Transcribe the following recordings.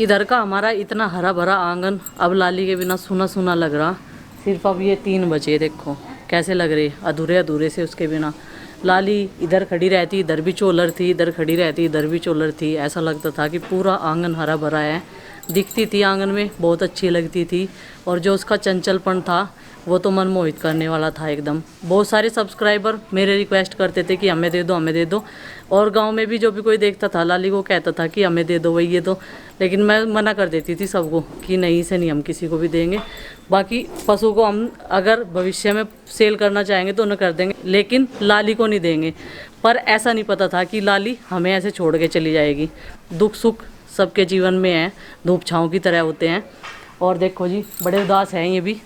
इधर का हमारा इतना हरा भरा आंगन अब लाली के बिना सूना सूना लग रहा। सिर्फ अब ये 3 बजे, देखो कैसे लग रहे अधूरे अधूरे से उसके बिना। लाली इधर खड़ी रहती, इधर भी चोलर थी, इधर खड़ी रहती, इधर भी चोलर थी। ऐसा लगता था कि पूरा आंगन हरा भरा है। दिखती थी आंगन में, बहुत अच्छी लगती थी। और जो उसका चंचलपन था वो तो मन मोहित करने वाला था एकदम। बहुत सारे सब्सक्राइबर मेरे रिक्वेस्ट करते थे कि हमें दे दो, हमें दे दो। और गांव में भी जो भी कोई देखता था लाली को कहता था कि हमें दे दो भाई ये तो। लेकिन मैं मना कर देती थी सबको कि नहीं, इसे नहीं हम किसी को भी देंगे। बाकी पशु को हम अगर भविष्य में सेल करना चाहेंगे तो उन्हें कर देंगे, लेकिन लाली को नहीं देंगे। पर ऐसा नहीं पता था कि लाली हमें ऐसे छोड़ के चली जाएगी। दुख सुख सबके जीवन में है, धूप छाँव की तरह होते हैं। और देखो जी, बड़े उदास हैं ये भी।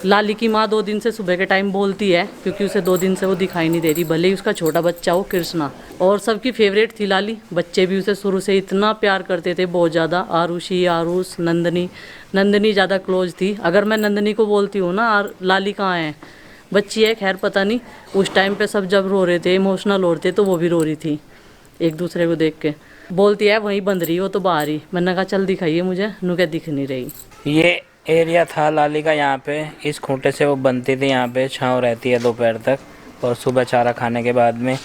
लाली की माँ 2 दिन से सुबह के टाइम बोलती है, क्योंकि उसे 2 दिन से वो दिखाई नहीं दे रही, भले ही उसका छोटा बच्चा हो कृष्णा। और सबकी फेवरेट थी लाली, बच्चे भी उसे शुरू से इतना प्यार करते थे, बहुत ज़्यादा। आरुषि, आरुष, नंदनी। नंदनी ज़्यादा क्लोज थी। अगर मैं नंदनी को बोलती हूँ ना लाली कहाँ है, बच्ची है, खैर पता नहीं। उस टाइम पे सब जब रो रहे थे, इमोशनल हो रहे थे, तो वो भी रो रही थी एक दूसरे को देख के। बोलती है वहीं बंद रही हो तो बाहर ही। मैंने कहा चल दिखाइए मुझे, नु क्या दिख नहीं रही। ये एरिया था लाली का, यहाँ पे इस खूंटे से वो बनती थी, यहाँ पे छाँव रहती है दोपहर तक और सुबह चारा खाने के बाद में।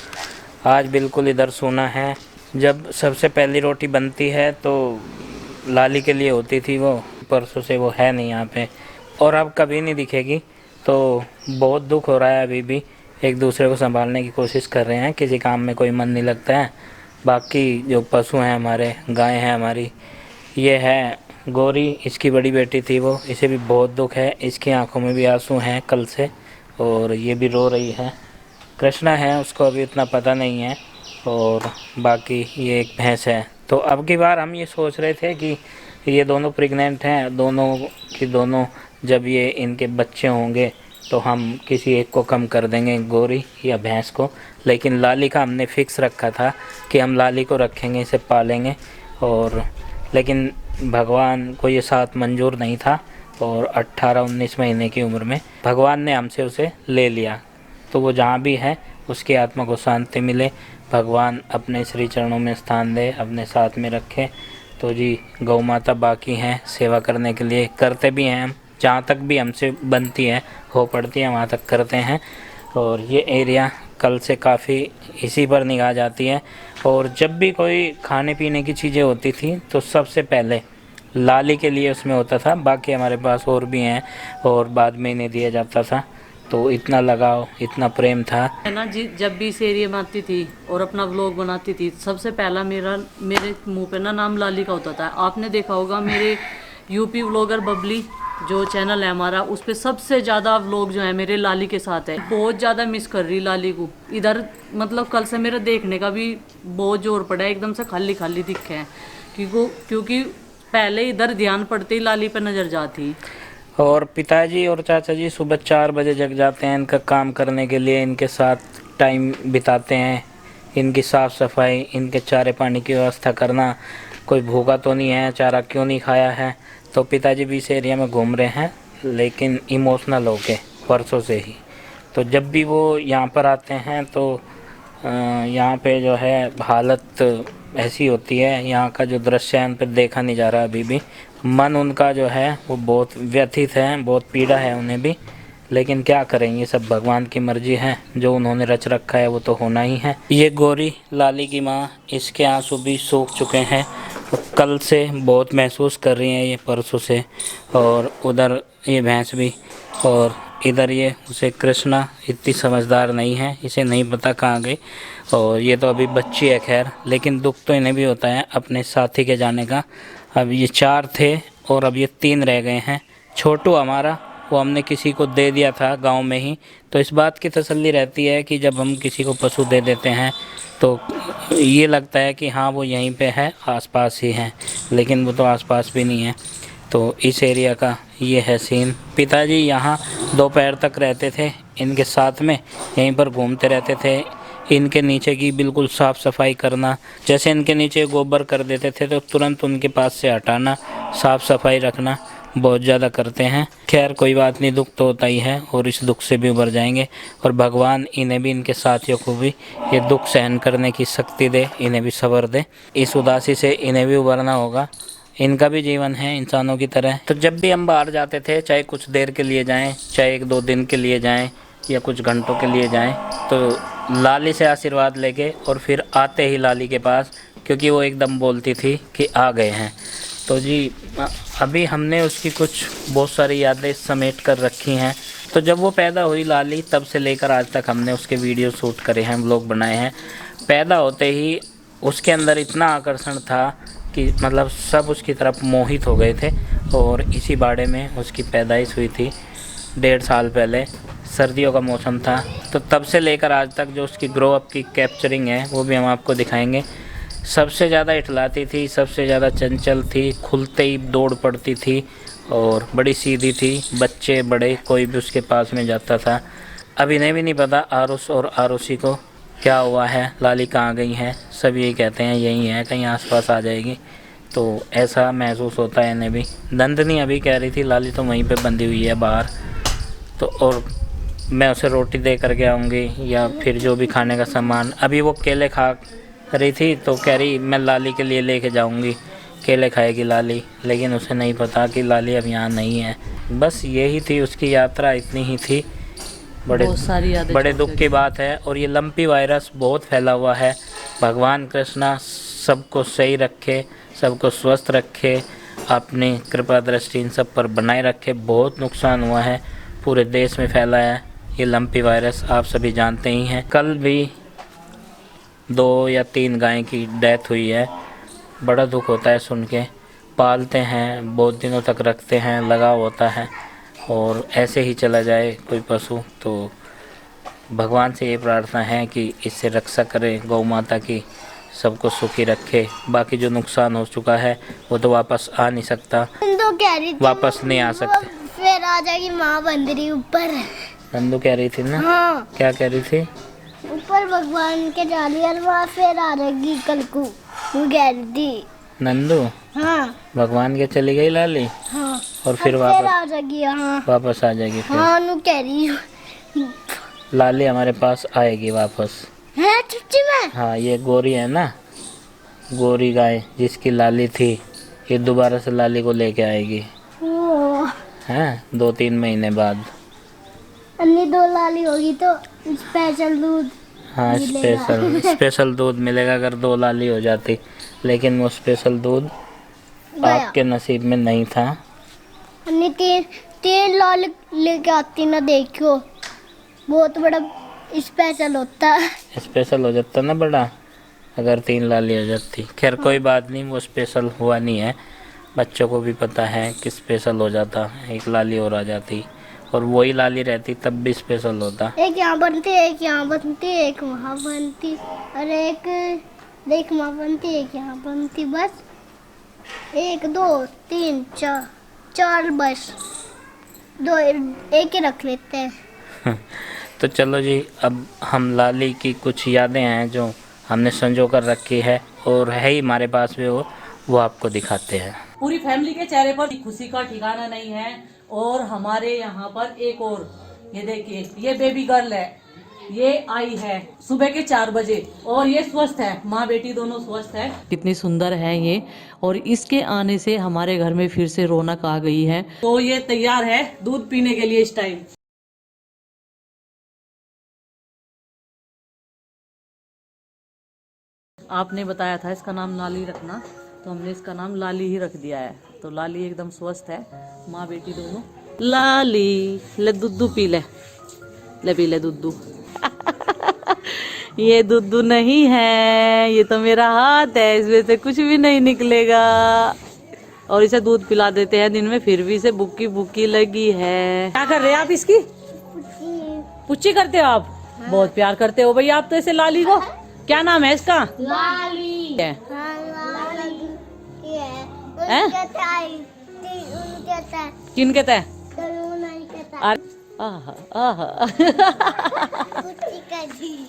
आज बिल्कुल इधर सूना है। जब सबसे पहली रोटी बनती है तो लाली के लिए होती थी वो, परसों से वो है नहीं यहाँ पे और अब कभी नहीं दिखेगी। तो बहुत दुख हो रहा है। अभी भी एक दूसरे को संभालने की कोशिश कर रहे हैं, किसी काम में कोई मन नहीं लगता है। बाकी जो पशु हैं हमारे, गाय हैं हमारी, ये है गौरी, इसकी बड़ी बेटी थी वो, इसे भी बहुत दुख है। इसकी आंखों में भी आंसू हैं कल से और ये भी रो रही है। कृष्णा है, उसको अभी इतना पता नहीं है। और बाकी ये एक भैंस है। तो अब की बार हम ये सोच रहे थे कि ये दोनों प्रेग्नेंट हैं, दोनों की दोनों जब ये इनके बच्चे होंगे तो हम किसी एक को कम कर देंगे, गौरी या भैंस को। लेकिन लाली का हमने फिक्स रखा था कि हम लाली को रखेंगे, इसे पालेंगे। और लेकिन भगवान को ये साथ मंजूर नहीं था और 18-19 महीने की उम्र में भगवान ने हमसे उसे ले लिया। तो वो जहाँ भी है उसकी आत्मा को शांति मिले, भगवान अपने श्री चरणों में स्थान दे, अपने साथ में रखे। तो जी, गौ माता बाकी हैं सेवा करने के लिए, करते भी हैं हम, जहाँ तक भी हमसे बनती है हो पड़ती है वहाँ तक करते हैं। और ये एरिया कल से काफ़ी इसी पर निगाह जाती है। और जब भी कोई खाने पीने की चीज़ें होती थी तो सबसे पहले लाली के लिए उसमें होता था। बाकी हमारे पास और भी हैं और बाद में इन्हें दिया जाता था। तो इतना लगाव, इतना प्रेम था है ना जी। जब भी इस एरिया में आती थी और अपना व्लॉग बनाती थी, सबसे पहला मेरे मुंह पे ना नाम लाली का होता था। आपने देखा होगा मेरे यूपी व्लॉगर बबली जो चैनल है हमारा, उस पर सबसे ज़्यादा व्लॉग जो है मेरे लाली के साथ है। बहुत ज़्यादा मिस कर रही लाली को इधर। मतलब कल से मेरा देखने का भी बहुत जोर पड़ा है, एकदम से खाली खाली दिखे हैं। क्योंकि पहले इधर ध्यान पड़ते ही लाली पे नज़र जाती। और पिताजी और चाचा जी सुबह 4 बजे जग जाते हैं इनका काम करने के लिए, इनके साथ टाइम बिताते हैं। इनकी साफ़ सफाई, इनके चारे पानी की व्यवस्था करना, कोई भूखा तो नहीं है, चारा क्यों नहीं खाया है। तो पिताजी भी इस एरिया में घूम रहे हैं, लेकिन इमोशनल होके परसों से ही। तो जब भी वो यहाँ पर आते हैं तो यहाँ पे जो है हालत ऐसी होती है, यहाँ का जो दृश्य है उन पर देखा नहीं जा रहा अभी भी। मन उनका जो है वो बहुत व्यथित है, बहुत पीड़ा है उन्हें भी। लेकिन क्या करें, ये सब भगवान की मर्जी है, जो उन्होंने रच रखा है वो तो होना ही है। ये गौरी लाली की माँ, इसके आंसू भी सूख चुके हैं, कल से बहुत महसूस कर रही हैं ये परसों से। और उधर ये भैंस भी, और इधर ये उसे कृष्णा इतनी समझदार नहीं है, इसे नहीं पता कहाँ गई। और ये तो अभी बच्ची है खैर, लेकिन दुख तो इन्हें भी होता है अपने साथी के जाने का। अब ये 4 थे और अब ये 3 रह गए हैं। छोटू हमारा, वो हमने किसी को दे दिया था गांव में ही। तो इस बात की तसल्ली रहती है कि जब हम किसी को पशु दे देते हैं तो ये लगता है कि हाँ वो यहीं पे है, आसपास ही है, लेकिन वो तो आसपास भी नहीं है। तो इस एरिया का ये है सीन। पिताजी यहाँ दोपहर तक रहते थे इनके साथ में, यहीं पर घूमते रहते थे। इनके नीचे की बिल्कुल साफ़ सफाई करना, जैसे इनके नीचे गोबर कर देते थे तो तुरंत उनके पास से हटाना, साफ़ सफाई रखना बहुत ज़्यादा करते हैं। खैर कोई बात नहीं, दुख तो होता ही है और इस दुख से भी उबर जाएंगे। और भगवान इन्हें भी, इनके साथियों को भी ये दुख सहन करने की शक्ति दे, इन्हें भी सब्र दे। इस उदासी से इन्हें भी उबरना होगा इनका भी जीवन है इंसानों की तरह। तो जब भी हम बाहर जाते थे, चाहे कुछ देर के लिए जाएं, चाहे 1-2 दिन के लिए जाएं या कुछ घंटों के लिए जाएं, तो लाली से आशीर्वाद लेके और फिर आते ही लाली के पास, क्योंकि वो एकदम बोलती थी कि आ गए हैं। तो जी अभी हमने उसकी कुछ बहुत सारी यादें समेट कर रखी हैं। तो जब वो पैदा हुई लाली, तब से लेकर आज तक हमने उसके वीडियो शूट करे हैं, व्लॉग बनाए हैं। पैदा होते ही उसके अंदर इतना आकर्षण था कि मतलब सब उसकी तरफ मोहित हो गए थे। और इसी बाड़े में उसकी पैदाइश हुई थी 1.5 साल पहले। सर्दियों का मौसम था, तो तब से लेकर आज तक जो उसकी ग्रो अप की कैप्चरिंग है वो भी हम आपको दिखाएंगे। सबसे ज़्यादा इठलाती थी, सबसे ज़्यादा चंचल थी, खुलते ही दौड़ पड़ती थी और बड़ी सीधी थी। बच्चे बड़े कोई भी उसके पास में जाता था। अब इन्हें भी नहीं पता आरुष और आरुषि को क्या हुआ है, लाली कहाँ गई है। सब यही कहते हैं यही है, कहीं आसपास आ जाएगी। तो ऐसा महसूस होता है इन्हें भी। नंदनी अभी कह रही थी लाली तो वहीं पे बंधी हुई है बाहर, तो और मैं उसे रोटी दे करके आऊँगी या फिर जो भी खाने का सामान। अभी वो केले खा रही थी तो कह रही मैं लाली के लिए लेके जाऊँगी, केले खाएगी लाली। लेकिन उसे नहीं पता कि लाली अब यहाँ नहीं है। बस यही थी उसकी यात्रा, इतनी ही थी। बहुत सारी यादें बड़े दुख की बात है। और ये लंपी वायरस बहुत फैला हुआ है। भगवान कृष्णा सबको सही रखे, सबको स्वस्थ रखे, अपनी कृपा दृष्टि इन सब पर बनाए रखे। बहुत नुकसान हुआ है, पूरे देश में फैला है ये लंपी वायरस, आप सभी जानते ही हैं। कल भी 2 या 3 गाय की डेथ हुई है। बड़ा दुख होता है सुन के। पालते हैं, बहुत दिनों तक रखते हैं, लगाव होता है, और ऐसे ही चला जाए कोई पशु। तो भगवान से ये प्रार्थना है कि इससे रक्षा करे गौ माता की, सबको सुखी रखे। बाकी जो नुकसान हो चुका है वो तो वापस आ नहीं सकता, तो कह रही थी वापस नहीं आ सकते। फिर आ जाएगी माँ बंदरी ऊपर। नंदू कह रही थी ना? हाँ, क्या कह रही थी? ऊपर भगवान के जाली अलवा फिर आ जाएगी कल को, वो कह रही थी नंदू। हाँ भगवान के चली गई लाली हाँ, और फिर आ वापस जाएगी। हाँ वापस आ जाएगी। फिर हाँ, नु कह रही हूँ लाली हमारे पास आएगी वापस। है सच्ची में। हाँ, ये गोरी है ना, गोरी गाय जिसकी लाली थी, ये दोबारा से लाली को लेके आएगी। ओ, हैं 2-3 महीने बाद। अन्नी 2 लाली होगी तो स्पेशल दूध। हाँ, स्पेशल दूध मिलेगा अगर 2 लाली हो जाती। लेकिन वो स्पेशल दूध आपके नसीब में नहीं था। अन्नी 3 लाली लेके आती ना, देखो बहुत बड़ा स्पेशल होता है। स्पेशल हो जाता ना बड़ा, अगर 3 लाली हो जाती। खैर कोई बात नहीं, वो स्पेशल हुआ नहीं है। बच्चों को भी पता है कि स्पेशल हो जाता, 1 लाली और आ जाती, और वही लाली रहती तब भी स्पेशल होता। एक यहाँ बनती, एक यहाँ बनती, एक वहाँ बनती, और एक वहाँ बनती, एक यहाँ बनती। बस 1 2 3 4 बस 2 एक ही रख लेते हैं। तो चलो जी, अब हम लाली की कुछ यादें हैं जो हमने संजो कर रखी है और है ही हमारे पास भी, वो आपको दिखाते हैं। पूरी फैमिली के चेहरे पर खुशी का ठिकाना नहीं है। और हमारे यहाँ पर एक और, ये देखिए, ये बेबी गर्ल है, ये आई है सुबह के 4 बजे और ये स्वस्थ है, माँ बेटी दोनों स्वस्थ है। कितनी सुंदर है ये, और इसके आने से हमारे घर में फिर से रौनक आ गई है। तो ये तैयार है दूध पीने के लिए इस टाइम। आपने बताया था इसका नाम लाली रखना, तो हमने इसका नाम लाली ही रख दिया है। तो लाली एकदम स्वस्थ है, माँ बेटी दोनों। लाली ले दूध पी ले, ले पी ले दूध। ये दूध नहीं है, ये तो मेरा हाथ है, इसमें से कुछ भी नहीं निकलेगा। और इसे दूध पिला देते हैं दिन में, फिर भी इसे भूखी भूखी लगी है। क्या कर रहे हैं आप इसकी? पुच्ची करते हो आप? बहुत प्यार करते हो भैया आप तो इसे लाली को। क्या नाम है इसका? लाली है। किन कहता है?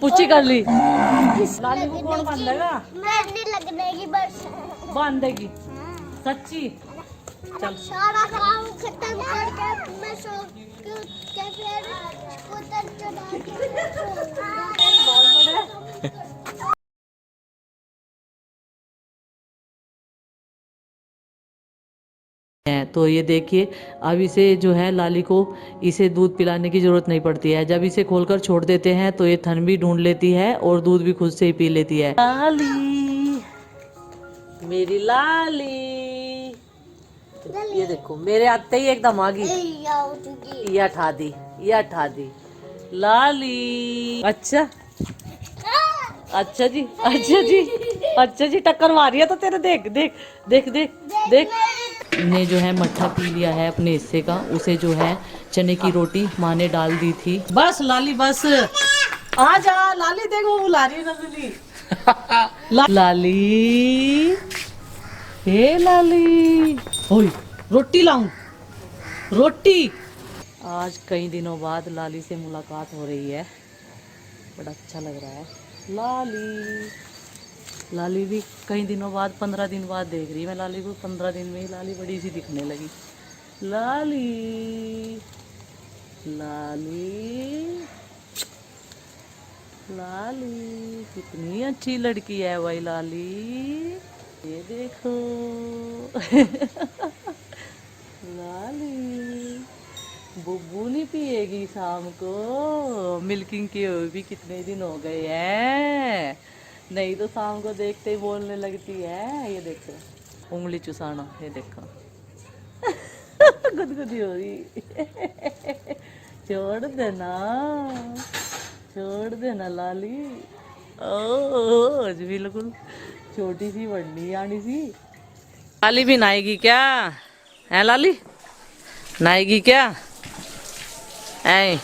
पुच्ची कर ली। लाली को कौन बांधेगा? मैं लगने की बस बांधेगी सच्ची। चल सारा काम खत्म करके मैं सो के फिर स्कूटर चला के है। तो ये देखिए, अब इसे जो है लाली को इसे दूध पिलाने की ज़रूरत नहीं पड़ती है। जब इसे खोलकर छोड़ देते हैं तो ये थन भी ढूंढ लेती है और दूध भी खुद से ही पी लेती है। लाली, मेरी लाली, ये देखो मेरे आते ही एकदम आ गई, ये उठा दी, ये उठा दी लाली। अच्छा अच्छा जी, अच्छा जी, अच्छा जी, टक्कर मारी है तो तेरे, देख देख देख देख देख। ने जो है मट्ठा पी लिया है अपने हिस्से का। उसे जो है चने की रोटी माँ ने डाल दी थी। बस लाली बस, आ जा लाली, देख वो बुला रही है नंदिनी। लाली, हे लाली, ओए रोटी लाऊं, रोटी। आज कई दिनों बाद लाली से मुलाकात हो रही है, बड़ा अच्छा लग रहा है। लाली, लाली भी कई दिनों बाद, 15 दिन बाद देख रही मैं लाली को। 15 दिन में ही लाली बड़ी सी दिखने लगी। लाली, लाली, लाली, कितनी अच्छी लड़की है भाई लाली, ये देखो। लाली, बुब्बू नहीं पिएगी शाम को, मिल्किंग किए हुए भी कितने दिन हो गए हैं, नहीं तो शाम को देखते ही बोलने लगती है। ये देखो उंगली चुसाना, ये देखो। गुदगुदी हो रही। छोड़ देना, छोड़ देना लाली। ओ बिल्कुल छोटी सी बढ़नी आनी सी। लाली भी नहाएगी क्या है? लाली नहाएगी क्या है?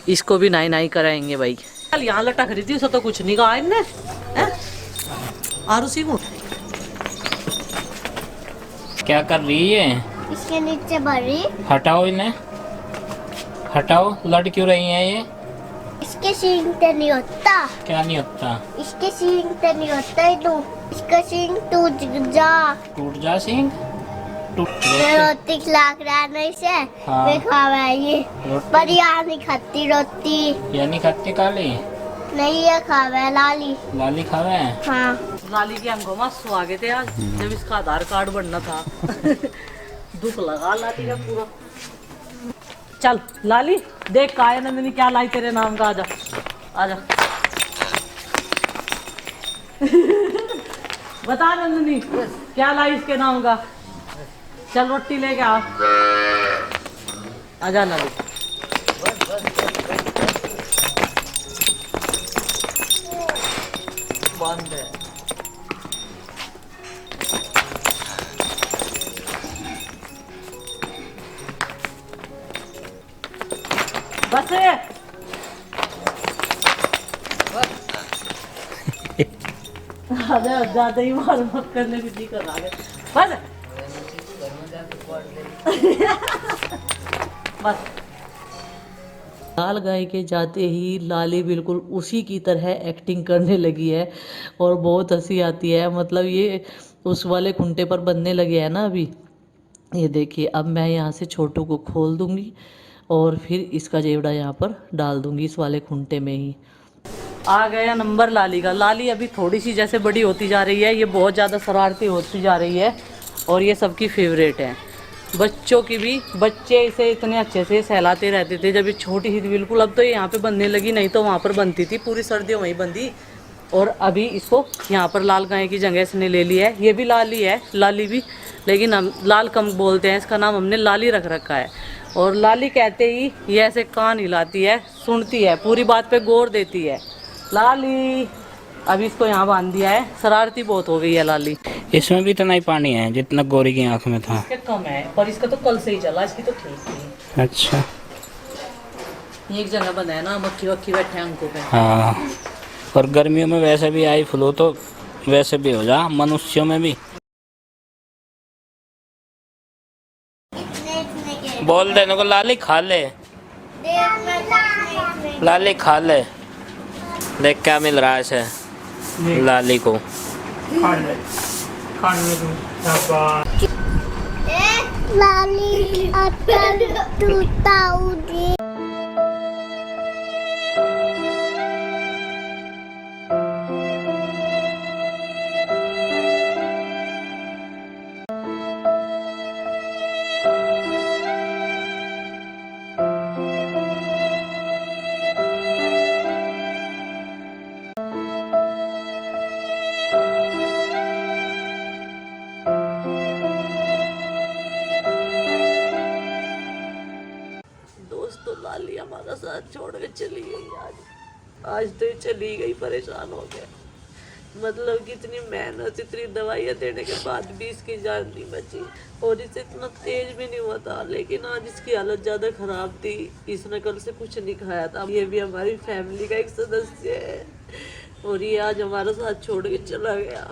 इसको भी नाई नाई कराएंगे भाई। कल यहाँ लटक रही थी, उसे तो कुछ नहीं कहा इनने। आरुषि को क्या कर रही है? इसके नीचे भरी। हटाओ इन्हें, हटाओ। लड़ क्यों रही हैं ये? इसके सींग तो नहीं होता। क्या नहीं होता? इसके सींग तो नहीं होता है तू। इसका सींग टूट जा। टूट जा सिंह, टूट रोटी खिला रहा नहीं से। हाँ। वे खावा है ये, रोटी। पर यहाँ नहीं खाती रोटी। ये नहीं खाती काली? नहीं ये खावा है लाली। लाली खावे? हाँ। लाली के हमको मस्त स्वागत है आज, जब इसका आधार कार्ड बनना था। दुख लगा लाली का पूरा। चल लाली, देख काया नंदिनी क्या लाई तेरे नाम का। आजा आजा। बता नंदिनी क्या लाई इसके नाम का। चल रोटी लेके आ। आजा लाली। बंद है। बस ज्यादा ही मार मत करने की जी कर रहा है। बस बस। लाल गाय के जाते ही लाली बिल्कुल उसी की तरह एक्टिंग करने लगी है और बहुत हंसी आती है। मतलब ये उस वाले खुंटे पर बनने लगे हैं ना अभी। ये देखिए, अब मैं यहाँ से छोटू को खोल दूंगी और फिर इसका जेवड़ा यहाँ पर डाल दूंगी इस वाले खुंटे में ही। आ गया नंबर लाली का। लाली अभी थोड़ी सी जैसे बड़ी होती जा रही है, ये बहुत ज़्यादा शरारती होती जा रही है और ये सबकी फेवरेट है, बच्चों की भी। बच्चे इसे इतने अच्छे से सहलाते रहते थे जब ये छोटी ही थी बिल्कुल। अब तो ये यहाँ पे बनने लगी, नहीं तो वहाँ पर बनती थी, पूरी सर्दियों वहीं बंदी। और अभी इसको यहाँ पर लाल गाय की जगह इसने ले ली है। ये भी लाली है, लाली भी, लेकिन हम लाल कम बोलते हैं, इसका नाम हमने लाली रख रखा है। और लाली कहते ही ये ऐसे कान हिलाती है, सुनती है, पूरी बात पे गौर देती है। लाली, अभी इसको यहाँ बांध दिया है, शरारती बहुत हो गई है लाली। इसमें भी इतना ही पानी है जितना गोरी की आंख में था। इसके कम है, पर इसका तो कल से ही चला, इसकी तो ठीक थी। अच्छा, ये एक जगह बंधा है ना, मक्खी वक्खी बैठे हैं अंकों पे। हाँ, और गर्मियों में वैसे भी आई फ्लू तो वैसे भी हो जा, मनुष्यों में भी। बोल देने को लाली खा ले, लाली खा ले। देख क्या मिल रहा है इसे लाली को। लाली आता टूटा उड़े। लाली हमारा साथ छोड़ के चली गई। आज तो ये चली गई, परेशान हो गए। मतलब कि इतनी मेहनत, इतनी दवाइयाँ देने के बाद भी इसकी जान नहीं बची, और इसे इतना तेज भी नहीं हुआ था, लेकिन आज इसकी हालत ज़्यादा ख़राब थी। इसने कल से कुछ नहीं खाया था। ये भी हमारी फैमिली का एक सदस्य है, और ये आज हमारा साथ छोड़ के चला गया।